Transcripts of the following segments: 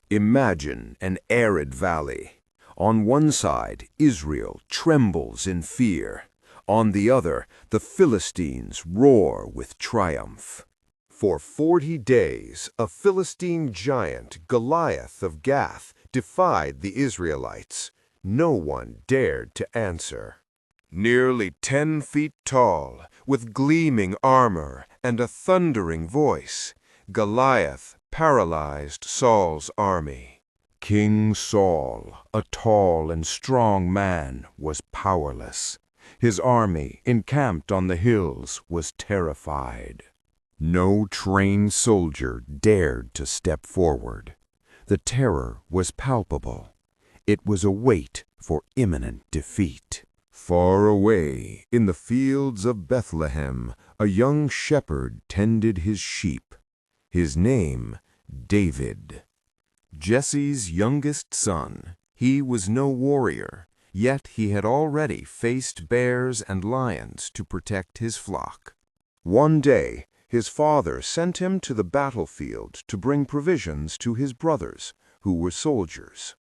Imagine an arid valley. On one side, Israel trembles in fear. On the other, the Philistines roar with triumph. For 40 days, a Philistine giant, Goliath of Gath, defied the Israelites. No one dared to answer. Nearly 10 feet tall, with gleaming armor and a thundering voice, Goliath paralyzed Saul's army. King Saul, a tall and strong man, was powerless. His army, encamped on the hills, was terrified. No trained soldier dared to step forward. The terror was palpable. It was a wait for imminent defeat. Far away, in the fields of Bethlehem, a young shepherd tended his sheep. His name, David. Jesse's youngest son, he was no warrior, yet he had already faced bears and lions to protect his flock. One day, his father sent him to the battlefield to bring provisions to his brothers, who were soldiers.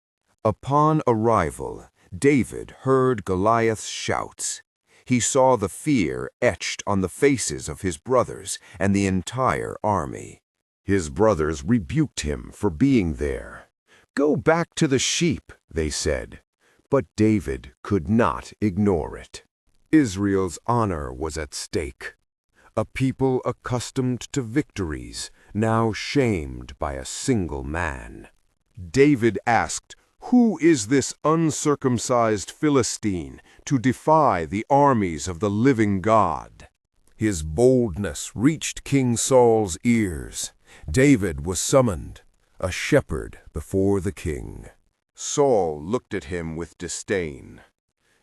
Upon arrival, David heard Goliath's shouts. He saw the fear etched on the faces of his brothers and the entire army. His brothers rebuked him for being there. "Go back to the sheep," they said. But David could not ignore it. Israel's honor was at stake. A people accustomed to victories, now shamed by a single man. David asked, "Who is this uncircumcised Philistine to defy the armies of the living God?" His boldness reached King Saul's ears. David was summoned, a shepherd before the king. Saul looked at him with disdain.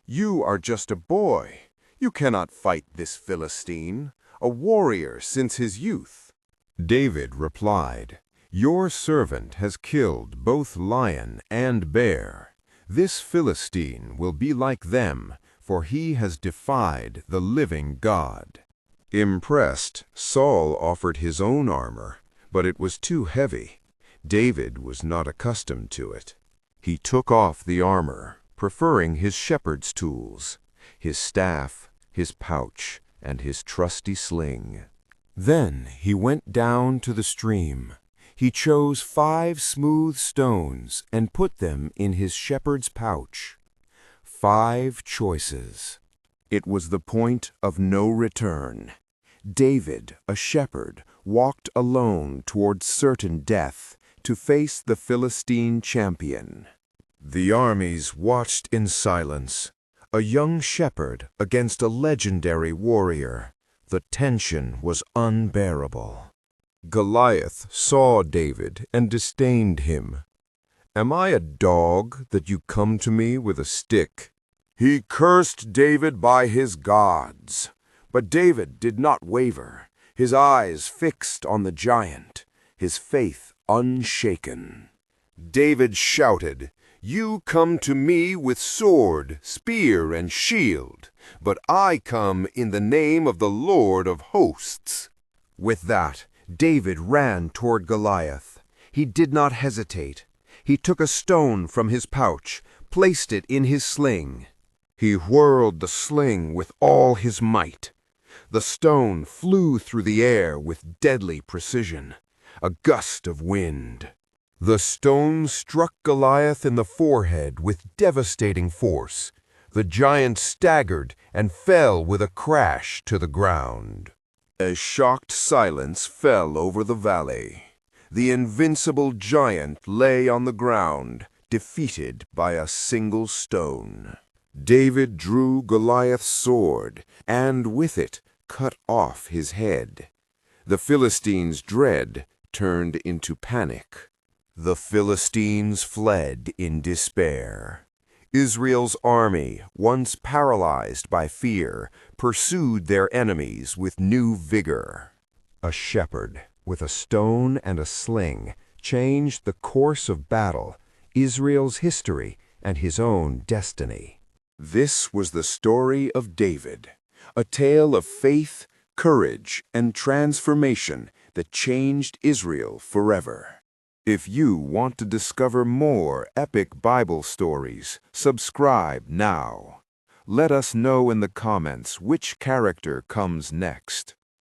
"You are just a boy. You cannot fight this Philistine, a warrior since his youth." David replied, "Your servant has killed both lion and bear. This Philistine will be like them, for he has defied the living God." Impressed, Saul offered his own armor, but it was too heavy. David was not accustomed to it. He took off the armor, preferring his shepherd's tools, his staff, his pouch, and his trusty sling. Then he went down to the stream. He chose 5 smooth stones and put them in his shepherd's pouch. 5 choices. It was the point of no return. David, a shepherd, walked alone towards certain death to face the Philistine champion. The armies watched in silence. A young shepherd against a legendary warrior. The tension was unbearable. Goliath saw David and disdained him. "Am I a dog that you come to me with a stick?" He cursed David by his gods. But David did not waver, his eyes fixed on the giant, his faith unshaken. David shouted, "You come to me with sword, spear, and shield, but I come in the name of the Lord of hosts." With that, David ran toward Goliath. He did not hesitate. He took a stone from his pouch, placed it in his sling. He whirled the sling with all his might. The stone flew through the air with deadly precision, a gust of wind. The stone struck Goliath in the forehead with devastating force. The giant staggered and fell with a crash to the ground. A shocked silence fell over the valley. The invincible giant lay on the ground, defeated by a single stone. David drew Goliath's sword, and with it cut off his head. The Philistines' dread turned into panic. The Philistines fled in despair. Israel's army, once paralyzed by fear, pursued their enemies with new vigor. A shepherd, with a stone and a sling, changed the course of battle, Israel's history, and his own destiny. This was the story of David, a tale of faith, courage, and transformation that changed Israel forever. If you want to discover more epic Bible stories, subscribe now. Let us know in the comments which character comes next.